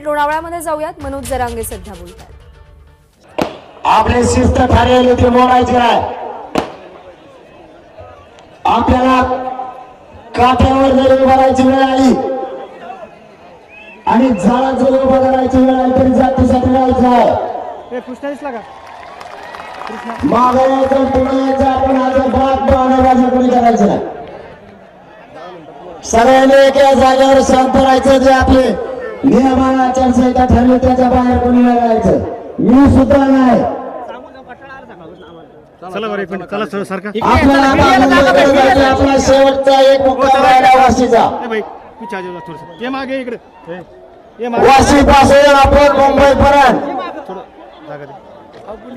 लोणावळ्यामध्ये जाऊयात, मनोज जरांगे सध्या बोलतात। आपले शिस्त ठरलेले ते मोडायचे आहे। आपल्याला काठ्यावर जरी उभारायची वेळ आली आणि झाडात जरी उभा करायची वेळ आली तरी जातीसाठी राहायचं आहे। मागे यायचं पुढे यायचं, आपण आज बात बहाणेबाजी कोणी करायचं नाही। सगळ्यांनी एका जागेवर शांत राहायचं। जे आपले नियमानं आचारसंहिता ठरली त्याच्या बाहेर कोणी नाही राहायचं। मी सुद्धा नाही। चला बरं, एक मिनिट चला सर सारखा आपला शेवटचा एक मुक्काम राहिला वाशीचा। ये मागे इकडे वाशी पासून आपण मुंबई पर्यंत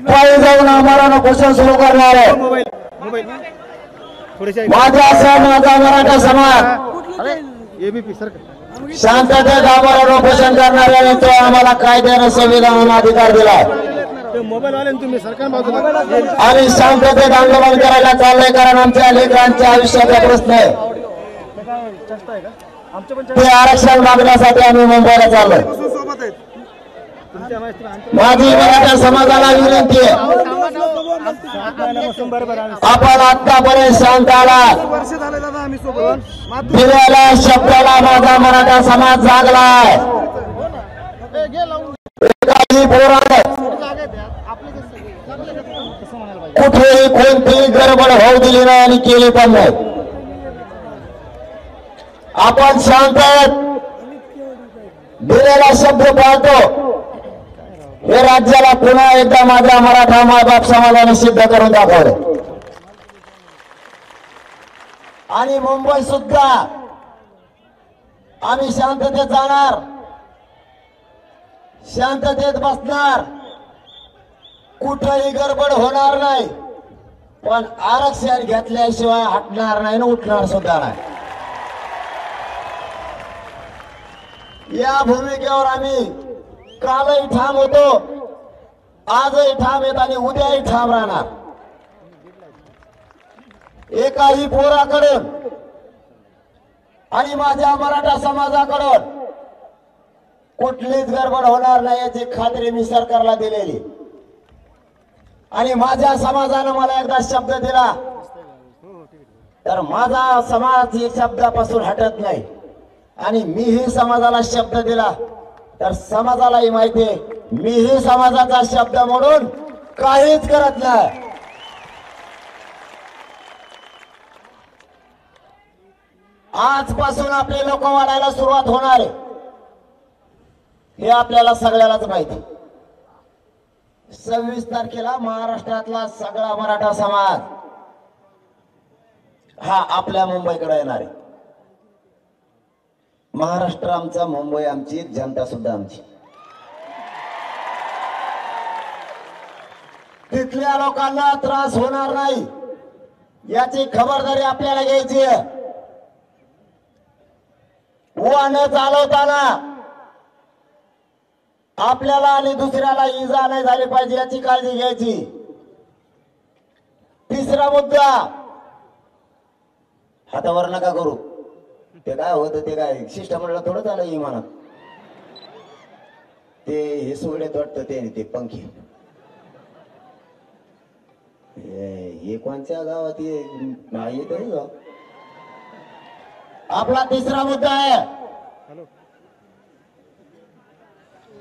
पायी जाऊन आम्हाला उपोषण सुरू करणार आहे। माझा मराठा समाज एबीपी सर शांततेत आमरण उपोषण करणार आहे। तो आम्हाला कायद्याने संविधानाने अधिकार दिलाय मोबाईल वाले तुम्ही सरकार बाजूला आणि शांततेत आंदोलन करायला चाललंय, कारण आमच्या लेकरांच्या आयुष्याचा प्रश्न आहे। ते आरक्षण मागण्यासाठी आम्ही मुंबईला चाललोय। माझी मराठा समाजाला विनंती आहे, आपण आतापर्यंत शांत आलात। दिलेल्या शब्दाला माझा मराठा समाज जागलाय। कुठेही कोणतीही गडबड होऊ दिली नाही आणि केली पण नाही। आपण शांत आहेत, दिलेला शब्द पाळतो। हे राज्याला पुन्हा एकदा माझा मराठा मायबाप समाजाने सिद्ध करून दाखवलं आणि मुंबई सुद्धा आम्ही शांततेत जाणार, शांततेत बसणार, कुठेही गडबड होणार नाही। पण आरक्षण घेतल्याशिवाय हटणार नाही आणि उठणार सुद्धा नाही। या भूमिकेवर आम्ही कालही ठाम होतो, आजही ठाम येत आणि उद्याही ठाम राहणार। एकाही पोराकडून आणि माझ्या मराठा समाजाकडून कुठलीच गडबड होणार नाही याची खात्री मी सरकारला दिलेली। आणि माझ्या समाजानं मला एकदा शब्द दिला तर माझा समाज या शब्दापासून हटत नाही आणि मीही समाजाला शब्द दिला तर समाजालाही माहिती आहे मीही समाजाचा शब्द मोडून काहीच करत नाही। आजपासून आपले लोक वाढायला सुरुवात होणार आहे, हे आपल्याला सगळ्यालाच माहिती। 26 तारखेला महाराष्ट्रातला सगळा मराठा समाज हा आपल्या मुंबईकडे येणार आहे। महाराष्ट्र आमचा, मुंबई आमची, जनता सुद्धा आमची। तिथल्या लोकांना त्रास होणार नाही याची खबरदारी आपल्याला घ्यायची आहे। वाहन चालवताना आपल्याला आणि दुसऱ्याला इजा नाही झाली पाहिजे याची काळजी घ्यायची। तिसरा मुद्दा, हातावर नका करू। ते काय होतं ते काय शिष्टमंडळ थोडं झालं इमानात, ते हे सोडत वाटतं ते पंखी हे कोणत्या गावात नाही तरी गाव। आपला तिसरा मुद्दा आहे,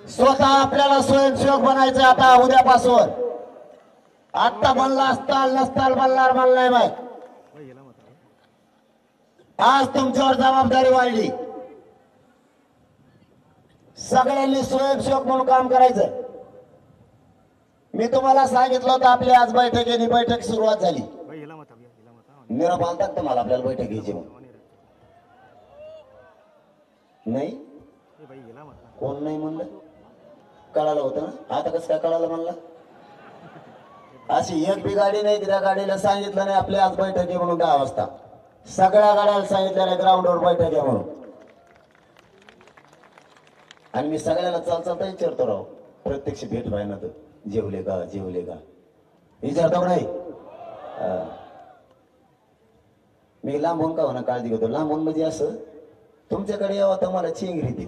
स्वतः आपल्याला स्वयंसेवक बनायचं। आता उद्यापासून, आता बनला असताल नसताल बनणार नाही माहित, आज तुमच्यावर जबाबदारी वाढली। सगळ्यांनी स्वयंसेवक म्हणून काम करायचं। मी तुम्हाला सांगितलं होतं आपली आज बैठक सुरुवात झाली। निरोप आलतात तुम्हाला आपल्याला बैठक घ्यायची नाही? कोण नाही म्हणलं? कळालं होतं ना? आता कसं काय कळालं म्हणलं? अशी एक बी गाडी नाही त्या गाडीला सांगितलं नाही आपली आज बैठक आहे म्हणून 10 वाजता। सगळ्या गाड्याला सांगितलेलं ग्राउंडवर बैठक आहे म्हणून। आणि मी सगळ्याला चालता विचारतो राव, प्रत्यक्ष भेट व्हायना तर जेवले का विचारतो नाही। मी लांबून का होणार काळजी घेतो, लांबून म्हणजे असं तुमच्याकडे यावं तर मला चिंगरी ती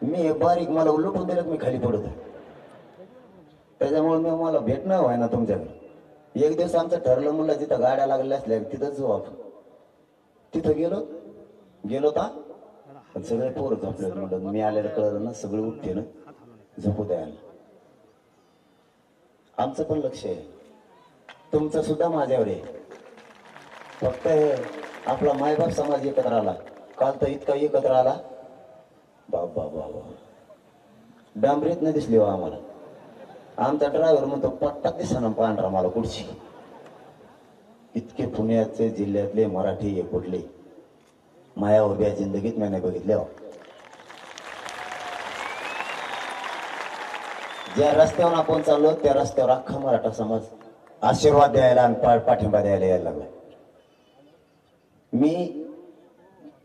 मी बारीक मला लुटून दिलं मी खाली पडत त्याच्यामुळे मी मला भेटणं व्हाय ना तुमच्याकडे एक दिवस आमचं ठरलं म्हणलं जिथं गाड्या लागल्या असल्या तिथंच जाऊ आपण तिथं गेलो का सगळे पोर झोपले म्हणलं मी आलेलं कळलं ना सगळं उठते ना झोपू द्यायला आमचं पण लक्ष आहे तुमचं सुद्धा माझ्यावर आहे फक्त आपला मायबाप समाज एकत्र आला काल तर इतका एकत्र आला बाबा बाबा डांबरीत नाही दिसली हो आम्हाला आमचा ड्रायव्हर म्हणतो पट्टा दिसा ना पांढरा मला कुठची इतके पुण्याचे जिल्ह्यातले मराठी हे कुठले माया उभ्या जिंदगीत मी नाही बघितले हो ज्या रस्त्यावर आपण चाललो त्या रस्त्यावर अख्खा मराठा समाज आशीर्वाद द्यायला आणि पाठिंबा द्यायला यायला लागला मी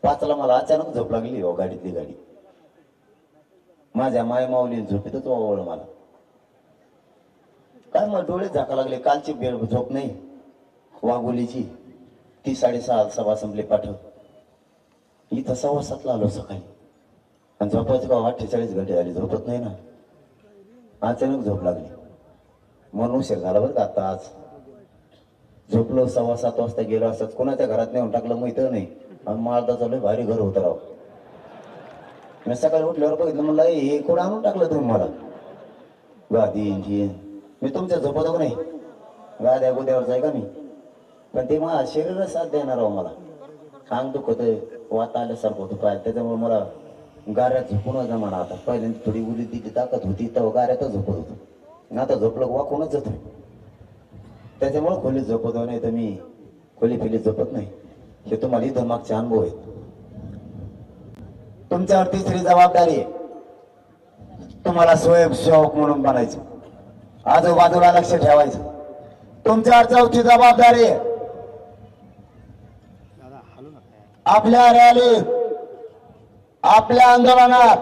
5ला मला अचानक झोप लागली हो गाडीतली गाडी माझ्या माय माऊली झोपेतच ओवळ मला काय मग डोळे झाका लागले कालची बेळ झोप नाही वाघोलीची ती 6:30 सभा संपली पाठव इथं 7:15 आलो सकाळी आणि झोपायचं का 48 घंटे झाली झोपत नाही ना अचानक झोप लागली म्हणून उशीर झाला बरं का आता आज झोपलो 7:15 वाजता गेलो असत कोणाच्या घरात नेऊन टाकलं माहित नाही आणि मालदा चालू भारी घर होतं राव मी सकाळी उठल्यावर बघितलं म्हणलं हे कोण आणून टाकलं तुम्ही मला गादी मी तुमच्या झोपत नाही गाद्या गोद्यावर जाय का मी पण ते मला शरीरच साथ देणार आहो मला अंग दुखत वाता आल्यासारखं होतं पाय त्याच्यामुळे मला गाऱ्यात झोपून जमाना आता पहिल्यांदा थोडी उली तिची ताकद होती तेव्हा गाऱ्यातच झोपत होतो आता झोपलं वाकूनच जातो त्याच्यामुळे खोलीत झोपतो नाही तर मी खोली फिलीत झोपत नाही हे तुम्हाला इथं मागचे अनुभव आहेत तुमच्यावर तिसरी जबाबदारी आहे तुम्हाला स्वयंसेवक म्हणून बनायचं आजूबाजूला लक्ष ठेवायचं तुमच्यावर चौथी जबाबदारी आहे आपल्या रॅलीत आपल्या आंदोलनात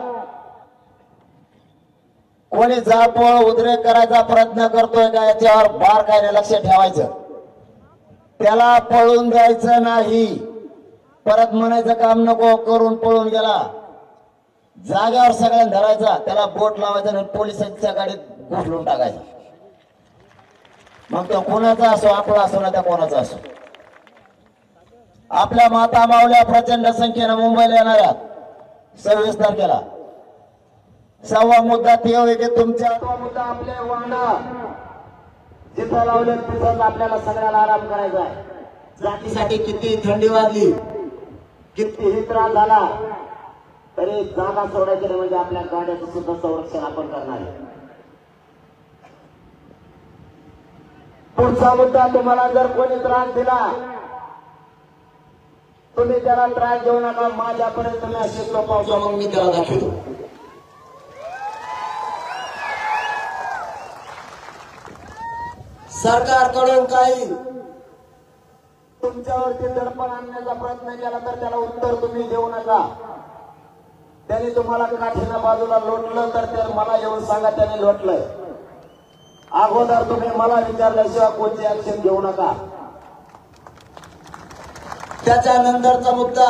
कोणी जाळपोळ उद्रेक करायचा प्रयत्न करतोय का याच्यावर बारकाईने लक्ष ठेवायचं त्याला पळून द्यायचं नाही परत म्हणायचं काम नको करून पळून गेला जाग्यावर सगळ्यांना धरायचा त्याला बोट लावायचा आणि पोलिसांच्या गाडीत घुसलून टाकायचा मग तो कोणाचा असो आपला असो ना त्या कोणाचा असो आपल्या माता मावल्या प्रचंड संख्येनं मुंबईला येणाऱ्या 26 तारखेला 6वा मुद्दा ते होय की तुमच्या मुद्दा आपले वाहन जिथं लावले तिथं आपल्याला सगळ्याला आराम करायचा आहे जातीसाठी किती थंडी वाजली कितीही त्रास झाला तरी जागा सोडायची नाही म्हणजे आपल्या गाड्याचं सुद्धा संरक्षण आपण करणार आहे पुढचा मुद्दा तुम्हाला जर कोणी त्रास दिला तुम्ही त्याला त्रास देऊ नका माझ्यापर्यंत तुम्ही असे सोपावतो मग मी त्याला दाखवतो सरकारकडून काही तुमच्यावरती दडपण आणण्याचा प्रयत्न केला तर त्याला उत्तर तुम्ही देऊ नका त्याने तुम्हाला काठीना बाजूला लोटलं तर ते मला येऊन सांगा त्याने लोटलंय अगोदर तुम्ही मला विचारल्याशिवाय कोणती ऍक्शन घेऊ नका त्याच्यानंतरचा मुद्दा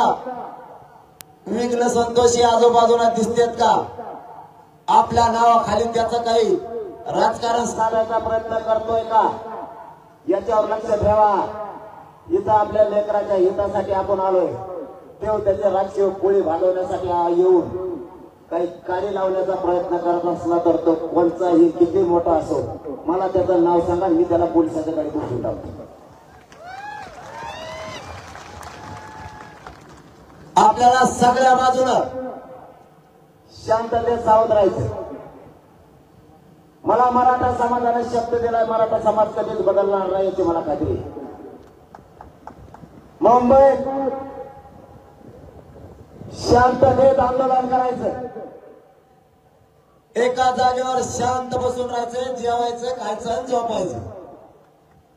विघ्न संतोषी आजूबाजूला दिसतेत का आपल्या नावाखाली त्याचं काही राजकारण साधण्याचा प्रयत्न करतोय का याच्यावर लक्ष ठेवा इथं आपल्या लेकराच्या हितासाठी आपण आलोय तेव्हा त्याचे राजकीय पोळी भागवण्यासाठी येऊन काही कार्य लावण्याचा प्रयत्न करत असला तर तो कोणताही किती मोठा असो मला त्याचं नाव सांगा मी त्याला पोलिसाच्या गाडी बसून टाकतो आपल्याला सगळ्या बाजूला शांततेत सावध राहायचं मला मराठा समाजाने शब्द दिलाय मराठा समाज कधीच बदलणार नाही याची मला खात्री मुंबईत शांततेत आंदोलन करायचं एका जागेवर शांत बसून राहायचं जेवायचं खायचं आणि झोपायचं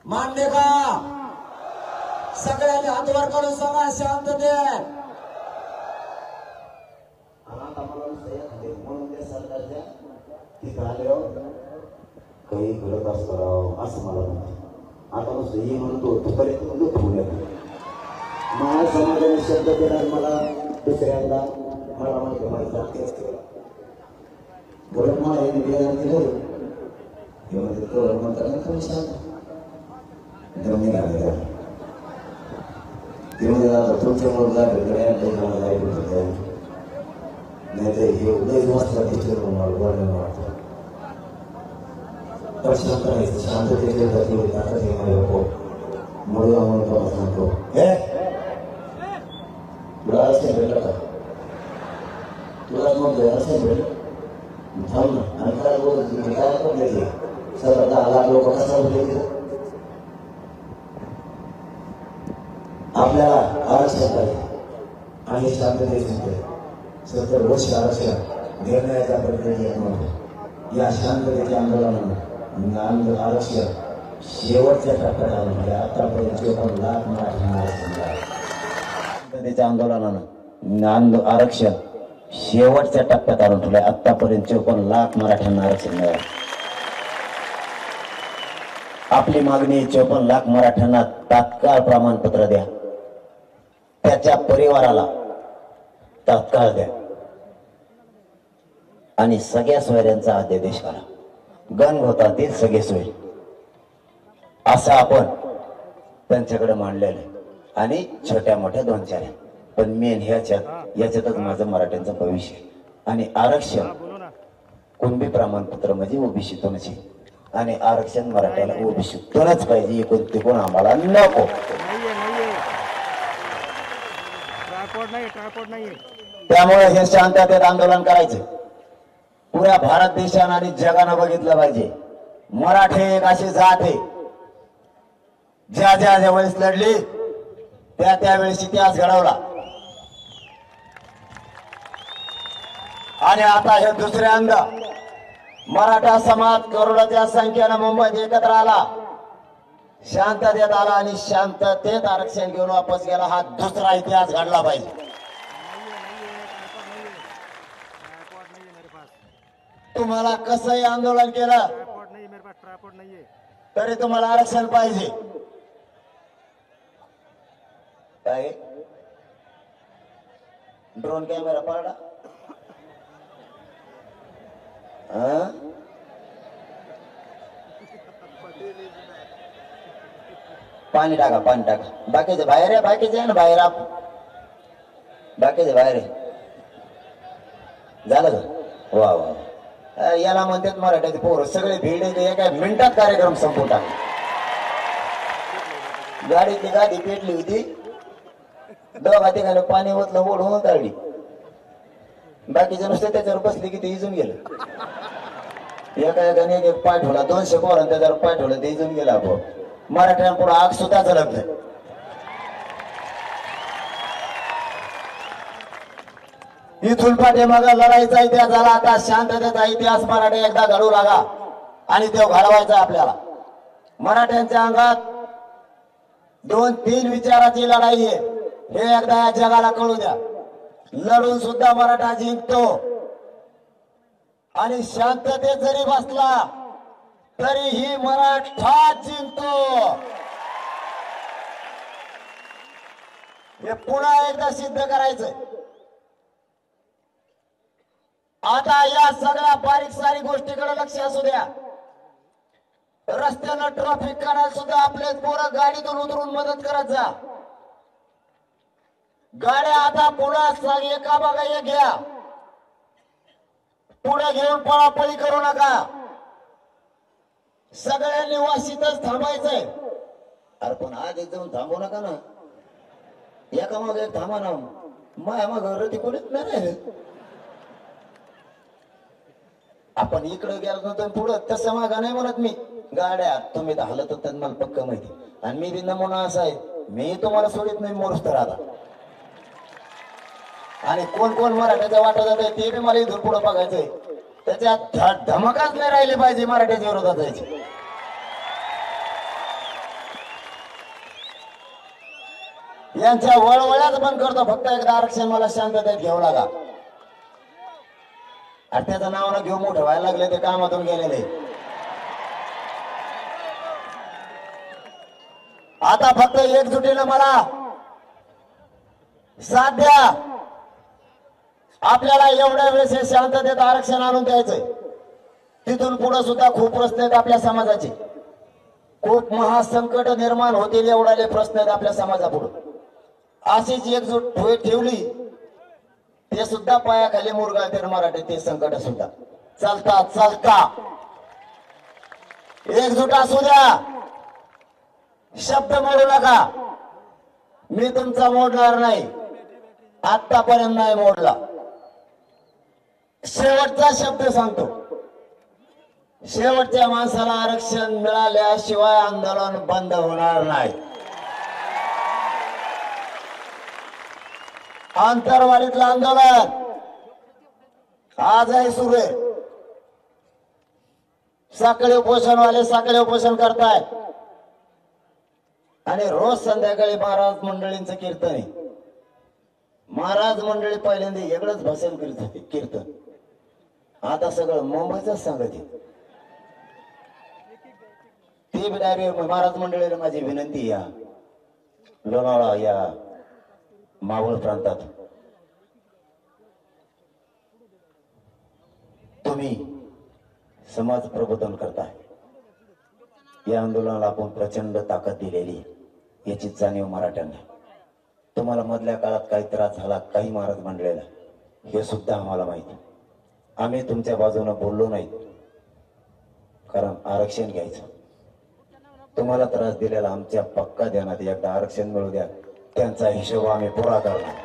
मान्य का सगळ्यांनी हातवर करून सांगा शांततेत म्हणून त्या सरकारच्या तिथं आल्यावर काही घडत असतं असं मला म्हणतो आता नुसतं हे म्हणतो तोपर्यंत महासमाजाने शब्द देणार मला दुसऱ्यांदा मला माहिती परत मला हे निवेदन दिलं ते म्हणते कवर म्हणतात तुम्ही सांगा जमणी घालले ते म्हणजे आता तुमच्या मुलाला भेटले नाही तर हे उदय वाजता टीचर मला वर्णन वाटतं प्रश्न करायचं शांततेचे गती होती आता ते माझ्या मुलगा म्हणून तो सांगतो हे तुला असं भेटलं का तुला मग असं भेटलं थांब ना आणि काय बोलत तुम्ही काय पडले ते सगळं 10 लाख लोक कसा होते आपल्याला आरक्षण पाहिजे आणि शांततेचे 70 वर्ष आरक्षण निर्णयाच्या प्रक्रियेत या शांततेचे आंदोलनानं आरक्षण शेवटच्या टप्प्यात आलं म्हणजे आतापर्यंत 54 लाख मराठ्यांना शांततेच्या आंदोलनानं आरक्षण शेवटच्या टप्प्यात आणून ठेवलंय आतापर्यंत 54 लाख मराठ्यांना आरक्षण मिळालं आपली मागणी 54 लाख मराठ्यांना तात्काळ प्रमाणपत्र द्या त्याच्या परिवाराला तात्काळ द्या आणि सगळ्या सोयऱ्यांचा अध्यादेश करा गणगोतातील सगळे सोयरे असं आपण त्यांच्याकडे मांडलेलं आहे आणि छोट्या मोठ्या 2-4 आहे पण मेन याच्यातच माझं मराठ्यांचं भविष्य आणि आरक्षण कुणबी प्रमाणपत्र म्हणजे ओबीसीतूनच आणि आरक्षण मराठ्याला ओबीसीतूनच पाहिजे एकूण तिकून आम्हाला नको त्यामुळे हे शांततेत आंदोलन करायचं पुऱ्या भारत देशानं आणि जगानं बघितलं पाहिजे मराठे एक अशी जात आहे ज्या वेळेस लढली त्यावेळेस इतिहास घडवला आणि आता हे दुसऱ्यांदा मराठा समाज करोडोच्या संख्येनं मुंबईत एकत्र आला शांततेत आला आणि शांततेत आरक्षण घेऊन वापस गेला हा दुसरा इतिहास घडला पाहिजे तुम्हाला कसंही आंदोलन केलं तरी तुम्हाला आरक्षण पाहिजे काय ड्रोन कॅमेरा पडला पाणी टाका बाकीचे बाहेर आहे बाकीचे आहे ना बाहेर बाकीचे बाहेर आहे झालं का वा याला म्हणतात मराठ्याचे पोरं सगळे भीड एका मिनिटात कार्यक्रम संपवून टाकला गाडीतली गाडी पेटली होती दोघा ठिकाणी पाणी ओतलं ओढून काढली बाकीचे नुसते त्याच्यावर बसले की ते इजून गेलं एका एक पाय ठेवला 200 पोरांनी त्याच्यावर पाय ठेवलं ते इजून गेला आपण मराठ्यांपुढे आग सुद्धा झळकलं इथून पाठीमागं लढाईचा इतिहास झाला आता शांततेचा इतिहास मराठी एकदा घडू लागा आणि तो घडवायचा आपल्याला मराठ्यांच्या अंगात 2-3 विचाराची लढाई आहे हे एकदा या जगाला कळू द्या लढून सुद्धा मराठा जिंकतो आणि शांततेत जरी बसला तरीही मराठा जिंकतो हे पुन्हा एकदा सिद्ध करायचंय आता या सगळ्या बारीक सारीक गोष्टीकडे लक्ष असू द्या रस्त्यानं ट्रॅफिक करायला सुद्धा आपले पोरं गाडीतून उतरून मदत करत जा गाड्या आता पुन्हा एका बघा एक घ्या पुढे घेऊन पळापळी करू नका सगळ्यांनी वाशीतच थांबायचंय अरे पण आज एक जाऊन थांबू नका ना एका मग एक थांबा ना माया मग रती कोणीच नाही आपण इकडे गेलो तर पुढं तसं मागा नाही म्हणत मी गाड्या तुम्ही तर हलत होतात मला पक्क माहिती आणि मी बी नमुना असा आहे मी तुम्हाला सोडित नाही मोरस्त राहता आणि कोण कोण मराठ्याच्या वाटत जात आहे ते बी मला इथून पुढे बघायचंय त्याच्यात धमकाच नाही राहिले पाहिजे मराठ्याच्या विरोधात जायचे यांच्या वळवळ्याच बंद करतो फक्त एकदा आरक्षण मला शांततेत घेऊ लागा आणि त्याचं नाव ना घेऊ मोठं व्हायला लागले ते कामातून गेलेले आता फक्त एकजुटीनं मला साथ द्या आपल्याला एवढ्या वेळेस हे शांततेत आरक्षण आणून द्यायचंय तिथून पुढे सुद्धा खूप प्रश्न आहेत आपल्या समाजाचे. खूप महासंकट निर्माण होतील एवढाले प्रश्न आहेत आपल्या समाजापुढे. अशीच एकजूट ठेवली ते सुद्धा पायाखाली मुरगाळते मराठी. ते संकट सुद्धा चालता चालता एकजूट असू द्या. शब्द मोडू नका. मी तुमचा मोडणार नाही. आतापर्यंत नाही मोडला. शेवटचा शब्द सांगतो. शेवटच्या माणसाला आरक्षण मिळाल्याशिवाय आंदोलन बंद होणार नाही. आंतरवाडीतलं आंदोलन आजही सुरू आहे. साखळी उपोषणवाले साखळी उपोषण करतायत आणि रोज संध्याकाळी महाराज मंडळींचं कीर्तन आहे. महाराज मंडळी पहिल्यांदा वेगळंच भाषण करीत होते कीर्तन. आता सगळं मुंबईच सांगत आहे. ते बी डायरेक्ट महाराज मंडळीला माझी विनंती, या लोणावळा या मावळ प्रांतात तुम्ही समाज प्रबोधन करताय. या आंदोलनाला आपण प्रचंड ताकद दिलेली याची जाणीव मराठ्यांना. तुम्हाला मधल्या काळात काही त्रास झाला काही महाराज मंडळीला हे सुद्धा आम्हाला माहिती. आम्ही तुमच्या बाजूने बोललो नाही, कारण आरक्षण घ्यायचं. तुम्हाला त्रास दिलेला आमच्या पक्का ध्यानात. एकदा आरक्षण मिळू द्या, त्यांचा हिशोब आम्ही पुरा करणार.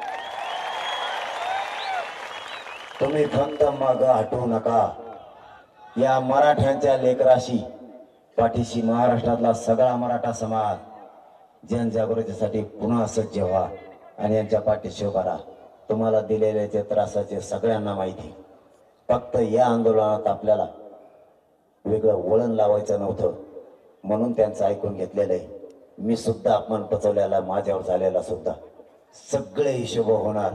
तुम्ही फक्त माग हटवू नका. या मराठ्यांच्या लेकराशी पाठीशी महाराष्ट्रातला सगळा मराठा समाज जनजागृतीसाठी पुन्हा सज्ज व्हा आणि यांच्या पाठीशी उभा राहा. तुम्हाला दिलेले ते त्रासाचे सगळ्यांना माहिती. फक्त या आंदोलनात आपल्याला वेगळं वळण लावायचं नव्हतं, म्हणून त्यांचं ऐकून घेतलेलं आहे. मी सुद्धा अपमान पचवलेला माझ्यावर झालेला सुद्धा सगळे हिशोब होणार.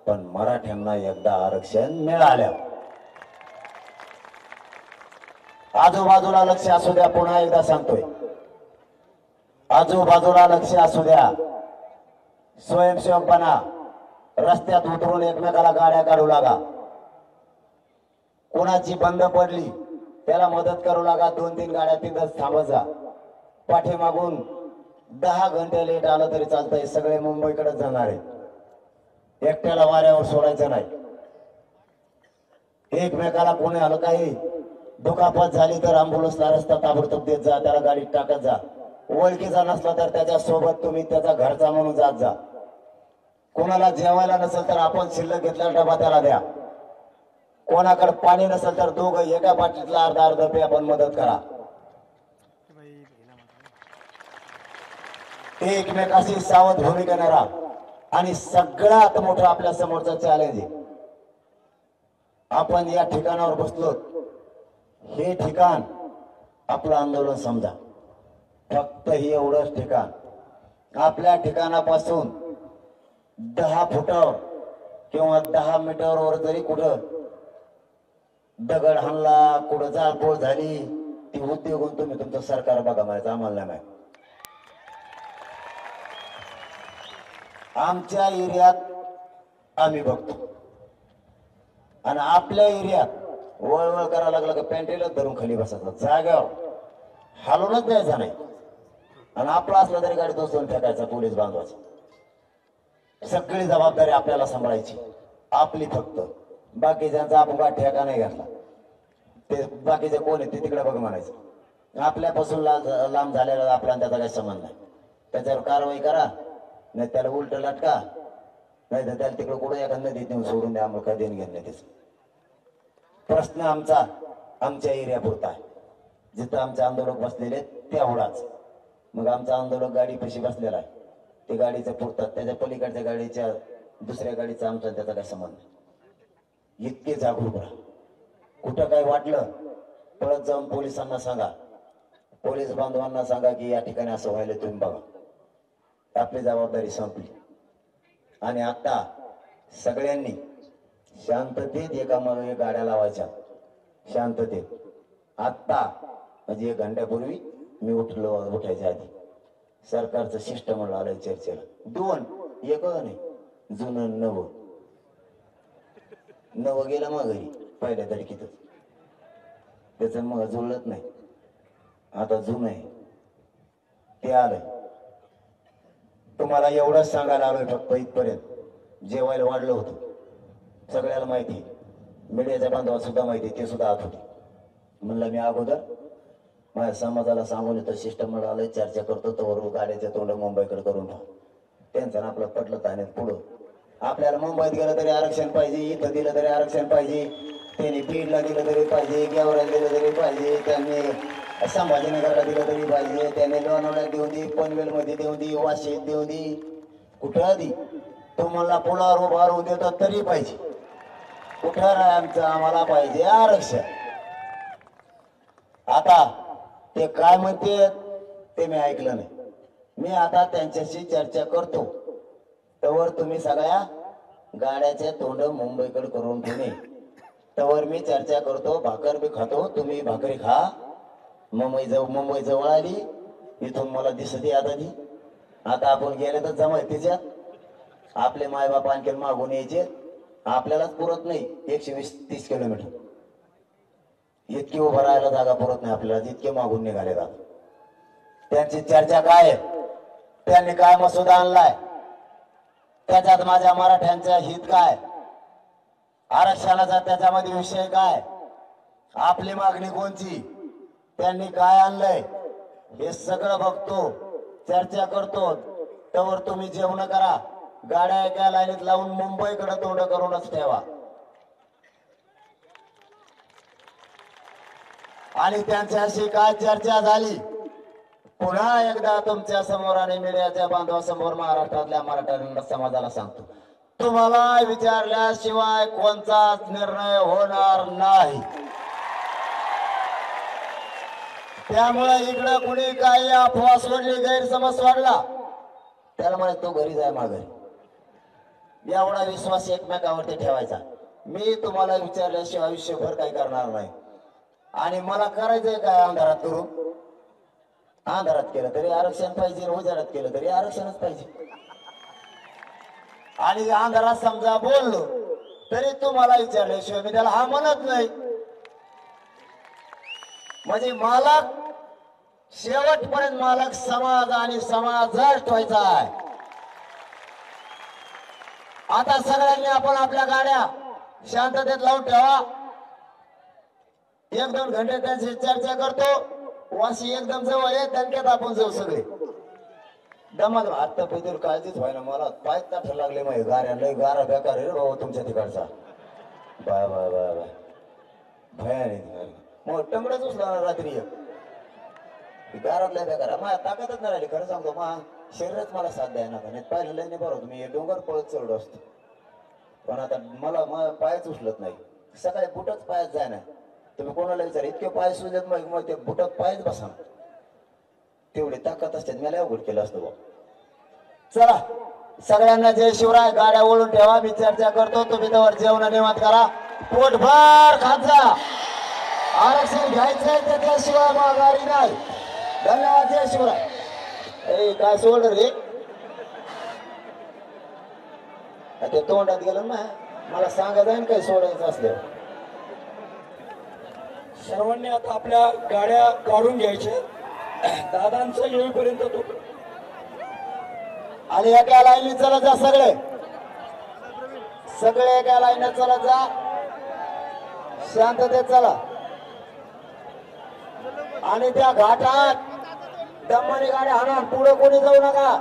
पण मराठ्यांना एकदा आरक्षण मिळालं. आजूबाजूला लक्ष असू द्या. पुन्हा एकदा सांगतोय, आजूबाजूला लक्ष असू द्या. स्वयंसेवकपणा, रस्त्यात उतरून एकमेकाला गाड्या काढू लागा. कोणाची बंद पडली त्याला मदत करू लागा. 2-3 गाड्या तिथंच थांबत जा. पाठीमागून 10 घंटे लेट आलं तरी चालतंय. सगळे मुंबईकडे जाणार आहे. एकट्याला वाऱ्यावर सोडायचं नाही. एकमेकाला कोणी आलं काही दुखापत झाली तर अँब्युलन्सला रस्ता ताबडतोब देत जा. त्याला गाडीत टाकत जा. ओळखीचा नसला तर त्याच्या सोबत तुम्ही त्याचा घरचा म्हणून जात जा. कोणाला जेवायला नसेल तर आपण शिल्लक घेतलेला डबा त्याला द्या. कोणाकडे पाणी नसेल तर दोघं एका बाटलीतला अर्धा पे आपण मदत करा. एकमेकाशी सावध भूमिका राहा. आणि सगळ्यात मोठं आपल्या समोरचं चॅलेंज आहे. आपण या ठिकाणावर बसलो. हे ठिकाण आपलं आंदोलन समजा. फक्त हे एवढंच ठिकाण. आपल्या ठिकाणापासून 10 फुटावर किंवा 10 मीटरवर जरी कुठं दगड हाणला, कुठं जाळपोळ झाली, ती उद्योगून तुम्ही तुमचं सरकार बघा म्हणायचं, आम्हाला नाही. आमच्या एरियात आम्ही बघतो आणि आपल्या एरियात वळवळ करायला लागलं का पॅन्टेला धरून खाली बसायचं. जाग्यावर हलवूनच द्यायचा नाही. आणि आपला असला तरी गाडी दोस्तून फेकायचा. पोलीस बांधवायचा. सगळी जबाबदारी आपल्याला सांभाळायची आपली. फक्त बाकीच्यांचा आपण काय ठेका नाही घातला. ते बाकीचे कोण आहे ते तिकडे बघ म्हणायचं. आपल्यापासून लांब झालेला आपला त्याचा काही संबंध नाही. त्याच्यावर कारवाई करा, नाही त्याला उलट लटका, नाही तर त्याला तिकडे कुठे एखाद्या नदीत नेऊन सोडून द्या. आम्हाला काय देणं घेणं नाही. त्याच प्रश्न आमचा आमच्या एरिया पुरता आहे. जिथं आमचे आंदोलक बसलेले तेवढाच. मग आमचा आंदोलक गाडी पशी बसलेला आहे. ते गाडीचं पुरतात. त्याच्या पलीकडच्या गाडीच्या दुसऱ्या गाडीचा आमचा त्याचा काही संबंध नाही. इतके जागरूक राहा. कुठं काय वाटलं पळत जाऊन पोलिसांना सांगा. पोलीस बांधवांना सांगा की या ठिकाणी असं व्हायला तुम्ही बघा. आपली जबाबदारी संपली. आणि आता सगळ्यांनी शांततेत एकामागे गाड्या लावायच्या. शांततेत. आत्ता म्हणजे 1 घंट्यापूर्वी मी उठायच्या आधी सरकारचं शिष्टमंडळ आलंय चर्चेला. 2 एक नाही, जुनं नवं गेलं मग घरी पहिल्या धडकीतच. त्याचं मग जुळत नाही. आता जुन आहे ते आलंय. तुम्हाला एवढंच सांगायला आलोय फक्त इथपर्यंत. जेवायला वाढलं होतं सगळ्याला माहिती, मीडियाच्या बांधवाला सुद्धा माहिती, ते सुद्धा आत होते. म्हणलं मी अगोदर माझ्या समाजाला सांगून येतो, सिस्टम आलोय, चर्चा करतो, तर गाड्याच्या तोंड मुंबईकडे करून ठेव. त्यांचं आपलं पटलं तर पुढं आपल्याला मुंबईत गेलं तरी आरक्षण पाहिजे, इथं दिलं तरी आरक्षण पाहिजे, त्यांनी बीडला दिलं तरी पाहिजे, गेवराला दिलं तरी पाहिजे, त्यांनी संभाजीनगरला दिलं तरी पाहिजे, त्यांनी लोणावळ्यात देऊन दे, पनवेलमध्ये देऊन दे, वाशीत देऊन दे, कुठं आधी तुम्हाला पुलावर उभा राहून देतात तरी पाहिजे. कुठं आमचं आम्हाला पाहिजे आरक्षण. आता ते काय म्हणते ते मी ऐकलं नाही. मी आता त्यांच्याशी चर्चा करतो, तवर तुम्ही सगळ्या गाड्याचे तोंड मुंबईकडे करून ठेवणे. तवर मी चर्चा करतो, भाकर बी खातो, तुम्ही भाकरी खा. मुंबई जवळ आली, इथून मला दिसते आता ती. आता आपण गेले तर जमाय तिच्यात. आपले मायबाप आणखी मागून यायचे, आपल्यालाच पुरत नाही 120-30 किलोमीटर. इतकी उभं राहायला जागा पुरत नाही आपल्याला, जितके मागून निघाले जात. त्यांची चर्चा काय आहे, त्यांनी काय मसुदा आणलाय, त्याच्यात माझ्या मराठ्यांचं हित काय, आरक्षणाचा त्याच्यामध्ये विषय काय, आपली मागणी कोणची, त्यांनी काय आणलंय, हे सगळं बघतो, चर्चा करतो. तवर तुम्ही जेवण करा, गाड्या एका लाईनीत लावून मुंबईकडे तोंड करूनच ठेवा. आणि त्यांच्याशी काय चर्चा झाली पुन्हा एकदा तुमच्या समोर आणि मीडियाच्या बांधवासमोर महाराष्ट्रातल्या मराठा समाजाला सांगतो, तुम्हाला विचारल्याशिवाय कोणताच निर्णय होणार नाही. त्यामुळे इकडं कुणी काही अफवा सोडली, गैरसमज वाढला, त्याला म्हणे तो घरी जाय माघारी. एवढा विश्वास एकमेकावरती ठेवायचा. मी तुम्हाला विचारल्याशिवाय आयुष्यभर काही करणार नाही. आणि मला करायचंय काय अंधारात करून, अंधारात केलं तरी आरक्षण पाहिजे, उजाडात केलं तरी आरक्षणच पाहिजे. आणि अंधारात समजा बोललो तरी तुम्हाला विचारल्याशिवाय मी त्याला हा म्हणत नाही. म्हणजे मालक शेवटपर्यंत मालक समाज आणि समाजच ठेवायचा आहे. आता सगळ्यांनी आपण आपल्या गाड्या शांततेत लावून ठेवा. 1-2 घंटे त्यांची चर्चा करतो. वाशी एकदम जवळ आहे, त्यांच्यात आपण जाऊ सगळे दमात. आता पैदल काळजीच व्हायला मला पाय ताठ लागले. मग गाऱ्या लय गारा बेकार आहे रे बाबा तुमच्या तिकडचा. बाय बाय बाय बाय भयाने मग टंगडच उचला रात्री गारातल्या बेकार. माझ्या ताकदच नाही राहिली खरं सांगतो. मा शरीरच मला साथ द्यायला नका. नाही पाहिलं लय नाही बरोबर, मी डोंगर पळत चढलो असतो. पण आता मला पायच उचलत नाही. सकाळी बुटच पायात जाय ना. तुम्ही कोणाला विचार इतके पाय सुजत मग ते बुटात पायच बसा. तेवढी ताकद असते, मला अवघड केलं असतं. चला सगळ्यांना जय शिवराय. गाड्या ओळून ठेवा, मी चर्चा करतो. तुम्ही त्यावर जेवण निवांत करा, पोटभर खात जा. आरक्षण घ्यायचंय त्याच्याशिवाय माघारी नाही. धन्यवाद. जय शिवराय. अरे काय सोड रे, ते तोंडात गेलं ना. मला सांगा जाईन काही सोडायचं असल्यावर. सर्वांनी आता आपल्या गाड्या काढून घ्यायच्या. दादांचं येईपर्यंत तो आणि एका लाईनीत चला जा. सगळे एका लाईनीत चला जा. शांततेत चला. आणि त्या घाटात दमाने गाड्या हाणा. पुढे कोणी जाऊ नका.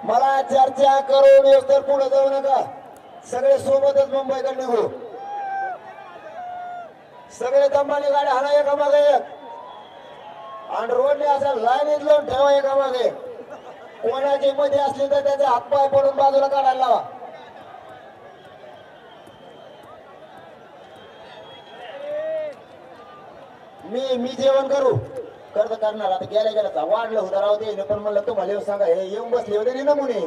मला चर्चा करून येऊ तर पुढे जाऊ नका. सगळे सोबतच मुंबईकडे निघू. सगळे दमाने गाड्या हाणा एकामागे एक. आणि रोडने असं लाईनीत लावून ठेवा एकामागे. कोणाची मध्ये असली तर त्याचे हातपाय पडून बाजूला काढायला लावा. मी जेवण करू करणार. आता गेल्या वाढलं होतं राहू दे. पण म्हणलं तुम्हाला येऊ सांगा, हे येऊन बसले होते नमुने.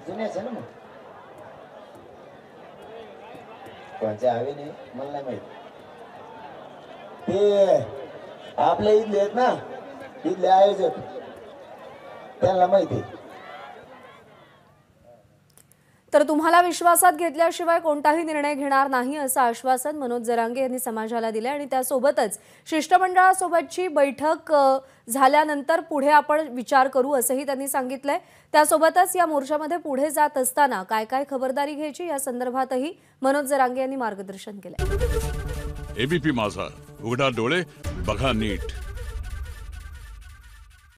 जुन्याच ना मग कोणच्या हवे नाही मला नाही माहित. ते आपल्या इथले आहेत ना, इथले आयोजक, त्यांना माहिती. तर तुम्हाला विश्वासात घेतल्याशिवाय कोणताही निर्णय घेणार नाही असं आश्वासन मनोज जरांगे यांनी समाजाला दिले आणि त्यासोबतच शिष्टमंडळासोबतची बैठक झाल्यानंतर पुढे आपण विचार करू असंही त्यांनी सांगितलंय। त्यासोबतच या मोर्चामध्ये पुढे जात असताना काय काय खबरदारी घ्यायची या संदर्भातही मनोज जरांगे यांनी मार्गदर्शन केलंय। एबीपी माझा, उघडा डोळे बघा नीट।